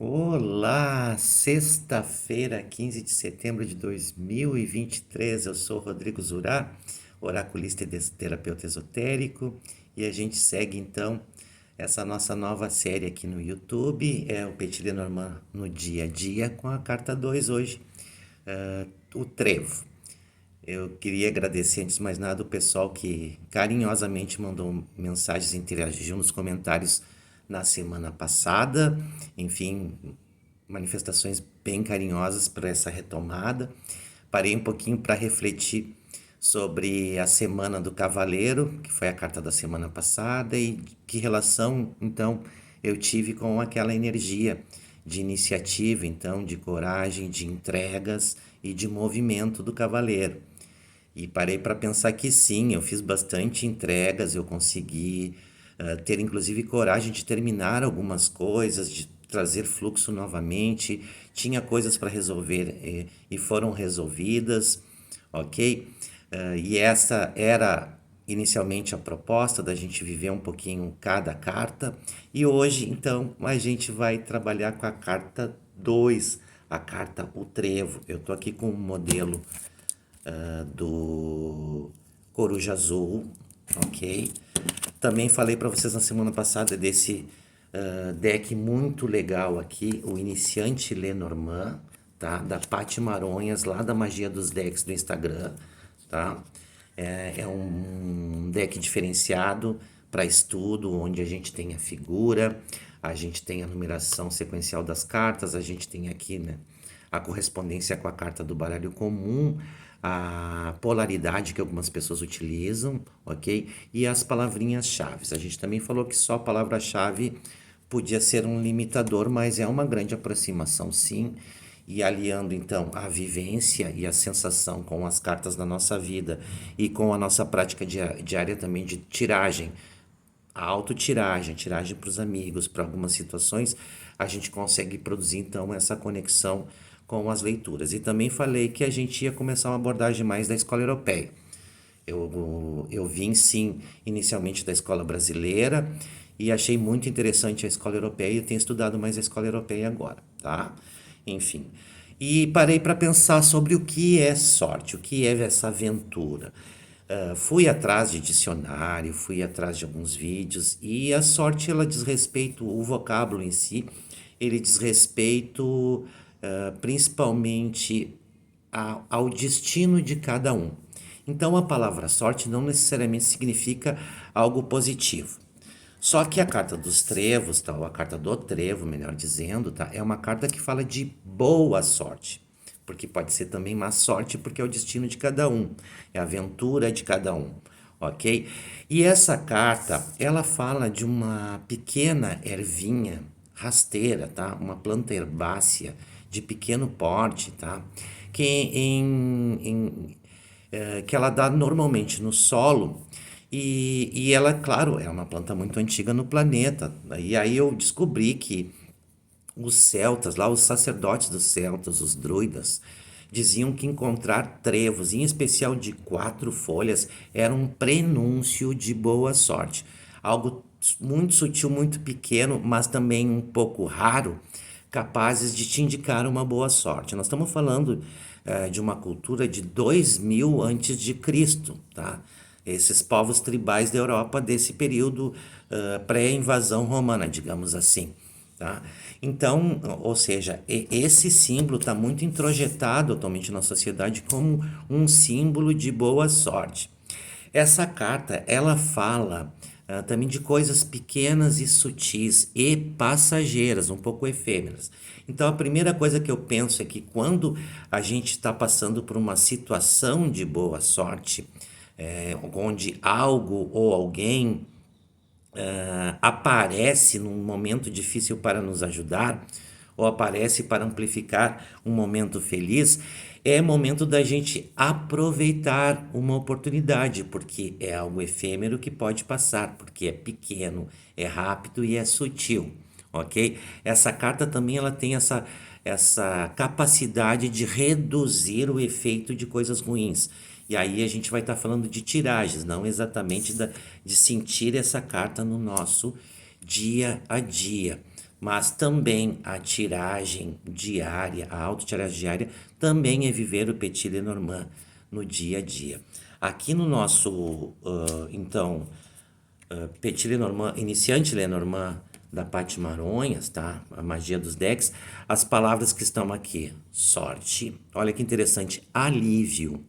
Olá, sexta-feira, 15 de setembro de 2023. Eu sou Rodrigo Zurá, oraculista e terapeuta esotérico, e a gente segue então essa nossa nova série aqui no YouTube, é o Petit Lenormand no dia a dia, com a carta 2 hoje, o Trevo. Eu queria agradecer, antes de mais nada, o pessoal que carinhosamente mandou mensagens, interagiu nos comentários na semana passada. Enfim, manifestações bem carinhosas para essa retomada. Parei um pouquinho para refletir sobre a Semana do Cavaleiro, que foi a carta da semana passada, e que relação, então, eu tive com aquela energia de iniciativa, então, de coragem, de entregas e de movimento do cavaleiro. E parei para pensar que sim, eu fiz bastante entregas, eu consegui ter inclusive coragem de terminar algumas coisas, de trazer fluxo novamente. Tinha coisas para resolver e foram resolvidas, ok? E essa era inicialmente a proposta da gente viver um pouquinho cada carta. E hoje, então, a gente vai trabalhar com a carta 2, a carta O Trevo. Eu tô aqui com um modelo do Coruja Azul, ok? Também falei para vocês na semana passada desse deck muito legal aqui, o Iniciante Lenormand, tá? Da Paty Maronhas, lá da Magia dos Decks do Instagram, tá? É um deck diferenciado para estudo, onde a gente tem a figura, a gente tem a numeração sequencial das cartas, a gente tem aqui, né, a correspondência com a carta do baralho comum, a polaridade que algumas pessoas utilizam, ok? E as palavrinhas-chave. A gente também falou que só a palavra-chave podia ser um limitador, mas é uma grande aproximação, sim. E aliando então a vivência e a sensação com as cartas da nossa vida e com a nossa prática diária também de tiragem, a autotiragem, a tiragem para os amigos, para algumas situações, a gente consegue produzir então essa conexão com as leituras. E também falei que a gente ia começar uma abordagem mais da escola europeia. Eu vim sim inicialmente da escola brasileira e achei muito interessante a escola europeia e tenho estudado mais a escola europeia agora, tá? Enfim. E parei para pensar sobre o que é sorte, o que é essa aventura. Fui atrás de dicionário, fui atrás de alguns vídeos e a sorte ela diz respeito, o vocábulo em si, ele diz respeito principalmente ao destino de cada um. Então a palavra sorte não necessariamente significa algo positivo. Só que a carta dos trevos, tá? Ou a carta do trevo, melhor dizendo, tá? É uma carta que fala de boa sorte. Porque pode ser também má sorte, porque é o destino de cada um, é a aventura de cada um, ok? E essa carta, ela fala de uma pequena ervinha rasteira, tá? Uma planta herbácea de pequeno porte, tá? Que, que ela dá normalmente no solo e ela, claro, é uma planta muito antiga no planeta. E aí eu descobri que os celtas, lá os sacerdotes dos celtas, os druidas, diziam que encontrar trevos, em especial de 4 folhas, era um prenúncio de boa sorte. Algo muito sutil, muito pequeno, mas também um pouco raro, capazes de te indicar uma boa sorte. Nós estamos falando de uma cultura de 2000 antes de Cristo, tá? Esses povos tribais da Europa desse período pré-invasão romana, digamos assim. Tá? Então, ou seja, esse símbolo está muito introjetado atualmente na sociedade como um símbolo de boa sorte. Essa carta, ela fala também de coisas pequenas e sutis e passageiras, um pouco efêmeras. Então, a primeira coisa que eu penso é que quando a gente está passando por uma situação de boa sorte, onde algo ou alguém aparece num momento difícil para nos ajudar, ou aparece para amplificar um momento feliz, é momento da gente aproveitar uma oportunidade, porque é algo efêmero que pode passar, porque é pequeno, é rápido e é sutil, ok? Essa carta também ela tem essa capacidade de reduzir o efeito de coisas ruins. E aí a gente vai estar falando de tiragens, não exatamente de sentir essa carta no nosso dia a dia, mas também a tiragem diária, a autotiragem diária, também é viver o Petit Lenormand no dia a dia. Aqui no nosso, então, Petit Lenormand, iniciante Lenormand da Paty Maronhas, tá? A magia dos decks. As palavras que estão aqui: sorte, olha que interessante, alívio,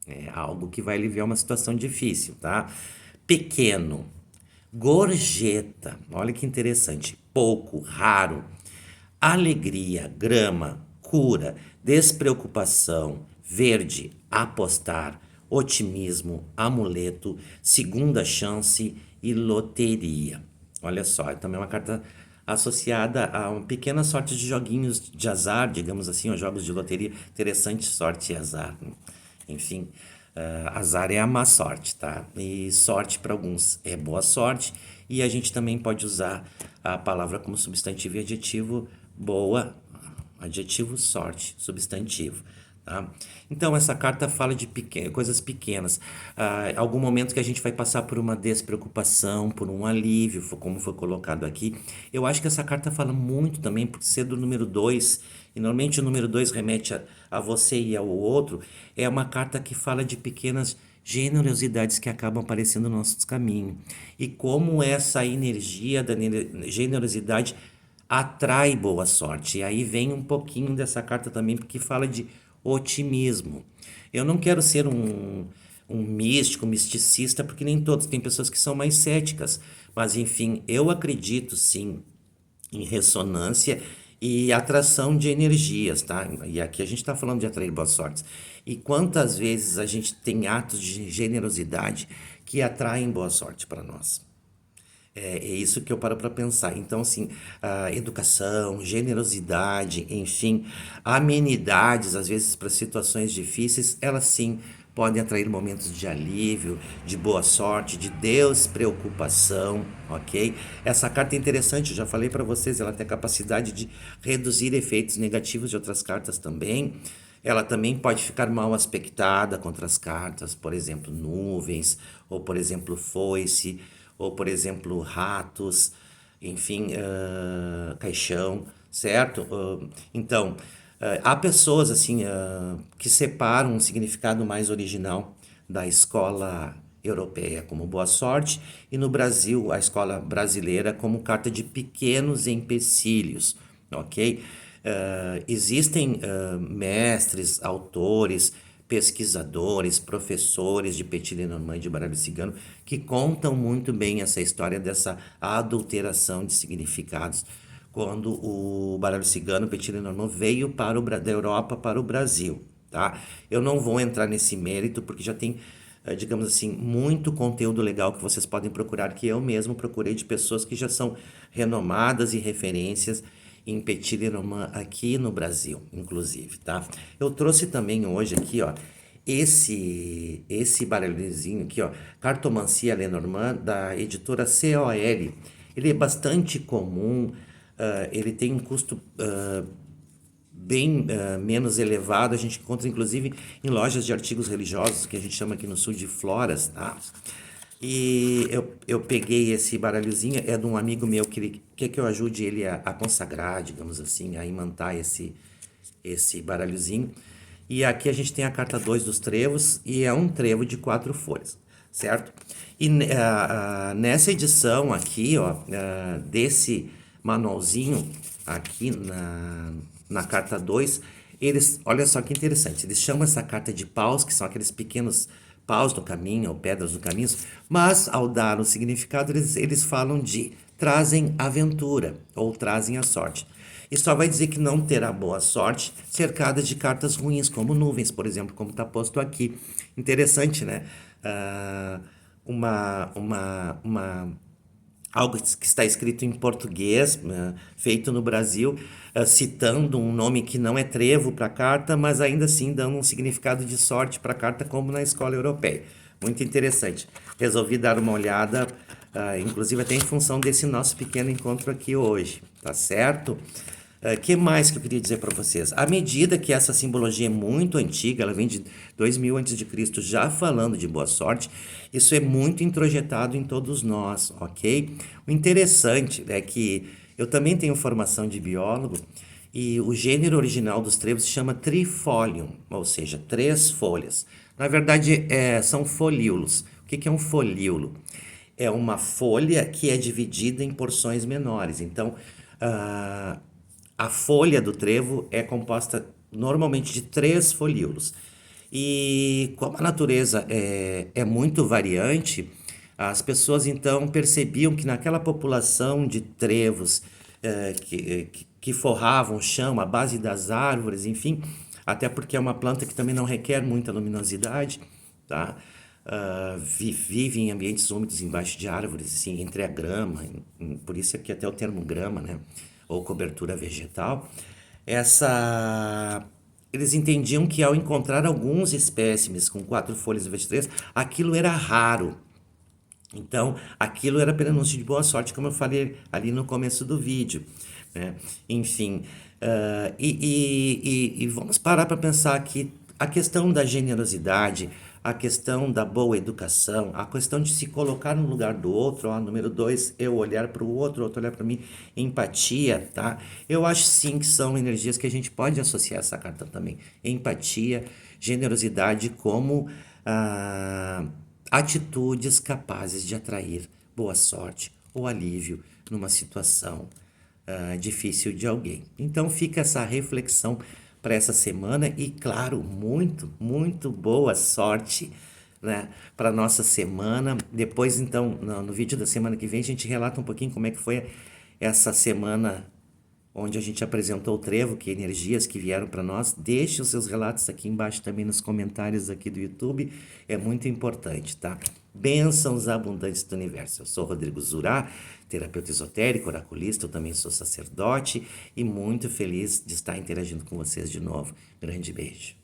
é algo que vai aliviar uma situação difícil, tá? Pequeno, gorjeta, olha que interessante, pouco, raro, alegria, grama, cura, despreocupação, verde, apostar, otimismo, amuleto, segunda chance e loteria. Olha só, é também uma carta associada a uma pequena sorte de joguinhos de azar, digamos assim, ou jogos de loteria. Interessante, sorte e azar. Enfim, azar é a má sorte, tá? E sorte para alguns é boa sorte. E a gente também pode usar a palavra como substantivo e adjetivo boa, adjetivo sorte, substantivo. Tá? Então, essa carta fala de coisas pequenas. Algum momento que a gente vai passar por uma despreocupação, por um alívio, como foi colocado aqui. Eu acho que essa carta fala muito também por ser do número 2, e normalmente o número 2 remete a você e ao outro. É uma carta que fala de pequenas generosidades que acabam aparecendo no nosso caminho. E como essa energia da generosidade atrai boa sorte. E aí vem um pouquinho dessa carta também, porque fala de otimismo. Eu não quero ser um místico, misticista, porque nem todos, tem pessoas que são mais céticas. Mas enfim, eu acredito sim em ressonância e atração de energias, tá? E aqui a gente está falando de atrair boas sortes. E quantas vezes a gente tem atos de generosidade que atraem boa sorte para nós? É isso que eu paro para pensar. Então, assim, a educação, generosidade, enfim, amenidades, às vezes para situações difíceis, elas sim podem atrair momentos de alívio, de boa sorte, de despreocupação, ok? Essa carta é interessante, eu já falei para vocês, ela tem a capacidade de reduzir efeitos negativos de outras cartas também. Ela também pode ficar mal aspectada contra as cartas, por exemplo, nuvens, ou por exemplo, foice, ou por exemplo, ratos, enfim, caixão, certo? Então, há pessoas assim que separam um significado mais original da escola europeia como boa sorte e no Brasil a escola brasileira como carta de pequenos empecilhos, ok? Existem mestres, autores, pesquisadores, professores de Petit Lenormand e de baralho cigano que contam muito bem essa história dessa adulteração de significados quando o baralho cigano, Petit Lenormand, veio da Europa para o Brasil, tá? Eu não vou entrar nesse mérito porque já tem, digamos assim, muito conteúdo legal que vocês podem procurar, que eu mesmo procurei de pessoas que já são renomadas e referências em Petit Lenormand aqui no Brasil, inclusive, tá? Eu trouxe também hoje aqui, ó, esse baralhozinho aqui, ó, Cartomancia Lenormand, da editora COL. Ele é bastante comum, ele tem um custo bem menos elevado, a gente encontra inclusive em lojas de artigos religiosos, que a gente chama aqui no sul de floras, tá? E eu peguei esse baralhozinho, é de um amigo meu que ele quer que eu ajude ele a consagrar, digamos assim, a imantar esse baralhozinho. E aqui a gente tem a carta 2 dos trevos, e é um trevo de 4 folhas, certo? E nessa edição aqui, ó, desse manualzinho, aqui na carta 2, eles, olha só que interessante, eles chamam essa carta de paus, que são aqueles pequenos paus do caminho, ou pedras do caminho, mas ao dar o significado, eles falam de trazem aventura, ou trazem a sorte. E só vai dizer que não terá boa sorte cercada de cartas ruins, como nuvens, por exemplo, como está posto aqui. Interessante, né? Algo que está escrito em português, feito no Brasil, citando um nome que não é trevo para a carta, mas ainda assim dando um significado de sorte para a carta, como na escola europeia. Muito interessante. Resolvi dar uma olhada, inclusive até em função desse nosso pequeno encontro aqui hoje, tá certo? Que mais que eu queria dizer para vocês? À medida que essa simbologia é muito antiga, ela vem de 2000 a.C., já falando de boa sorte, isso é muito introjetado em todos nós, ok? O interessante é que Eu também tenho formação de biólogo e o gênero original dos trevos se chama trifolium, ou seja, 3 folhas. Na verdade, são folíolos. O que é um folíolo? É uma folha que é dividida em porções menores. Então, a folha do trevo é composta normalmente de 3 folíolos. E como a natureza é muito variante, as pessoas então percebiam que naquela população de trevos que forravam o chão, a base das árvores, enfim, até porque é uma planta que também não requer muita luminosidade, tá? Vive em ambientes úmidos embaixo de árvores, assim, entre a grama, por isso aqui até o termo grama, né? Ou cobertura vegetal. Eles entendiam que ao encontrar alguns espécimes com 4 folhas em vez de 3, aquilo era raro. Então, aquilo era prenúncio de boa sorte, como eu falei ali no começo do vídeo, né? Enfim, e vamos parar para pensar que a questão da generosidade, a questão da boa educação, a questão de se colocar no lugar do outro, ó, número 2, eu olhar para o outro olhar para mim, empatia, tá? Eu acho sim que são energias que a gente pode associar essa carta também. Empatia, generosidade como atitudes capazes de atrair boa sorte ou alívio numa situação difícil de alguém. Então fica essa reflexão para essa semana e, claro, muito, muito boa sorte, né, para nossa semana. Depois, então, no vídeo da semana que vem, a gente relata um pouquinho como é que foi essa semana onde a gente apresentou o trevo, que energias que vieram para nós. Deixe os seus relatos aqui embaixo também nos comentários aqui do YouTube, é muito importante, tá? Bênçãos abundantes do universo. Eu sou Rodrigo Zurá, terapeuta esotérico, oraculista, eu também sou sacerdote e muito feliz de estar interagindo com vocês de novo. Grande beijo.